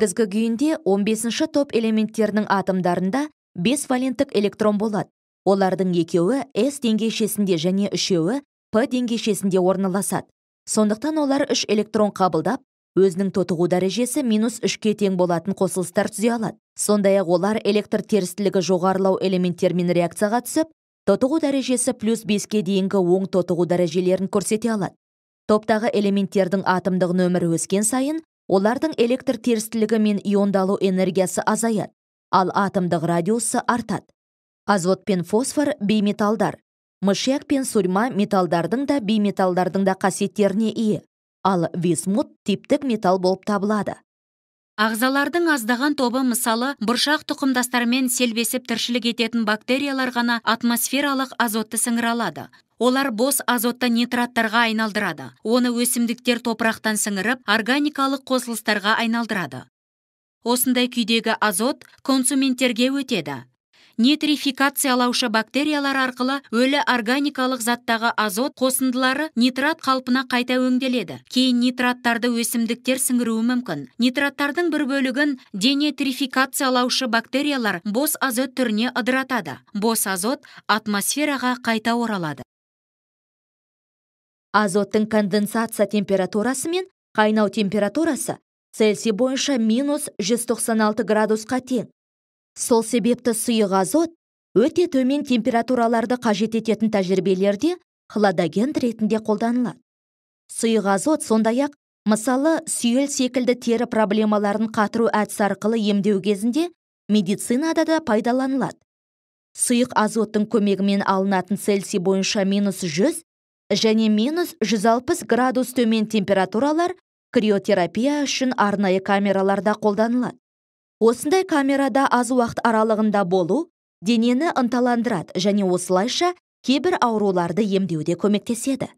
Негізгі күйінде 15-ші топ элементтерінің атомдарында 5 валенттік электрон болады. Олардың екеуі S деңгейшесінде және үшеуі P деңгейшесінде орналасады. Сондықтан олар 3 электрон қабылдап, өзінің тотығу дәрежесі -3-ке тең болатын қосылыстар түзе алады. Сондай-ақ олар электр терістілігі жоғарылау элементтермен реакцияға түсіп, тотығу дәрежесі +5-ке дейінгі оң тотығу дәрежелерін көрсете алады. Топтағы элементтердің атомдық нөмірі өскен сайын, олардың электр терістілігі мен иондалу энергиясы азаяды, ал атомдық радиусы артады. Азот пен фосфор бейметалдар. Мышьяк пен сурьма металдардың да бейметалдардың да қасиеттеріне ие, ал висмут типтік металл болып табылады. Ағзалардың аздаған тобы, мысалы, бұршақ тұқымдастарымен селбесіп тіршілік ететін бактериялар ғана атмосфералық азотты сіңіре алады. Олар бос азотты нитраттарға айналдырады. Оны өсімдіктер топырақтан сіңіріп, органикалық қосылыстарға айналдырады. Осындай күйдегі азот консументтерге өтеді. Нитрификациялаушы бактериялар арқылы өлі органикалық заттағы азот қосындылары нитрат қалпына қайта өңделеді. Кейін нитраттарды өсімдіктер сіңіруі мүмкін. Нитраттардың бір бөлігін денетрификациялаушы бактериялар бос азот түріне ыдыратады. Бос азот атмосфераға қайта оралады. Азоттың конденсация температурасы мен қайнау температурасы Цельсий бойынша -196 градусқа тең. Сол себепті сұйық азот өте төмен температураларды қажет ететін тәжірибелерде хладагент ретінде қолданылады. Сұйық азот сондай-ақ, мысалы, сүйел секілді тері проблемаларын қатыру әдісі арқылы емдеу кезінде медицинада да пайдаланылады. Сұйық азоттың көмегімен алынатын Цельсий бойынша -100 және -160 градус төмен температуралар криотерапия үшін арнайы камераларда қолданылады. Осындай камерада аз уақыт аралығында болу денені ынталандырады және осылайша кейбір ауруларды емдеуде көмектеседі.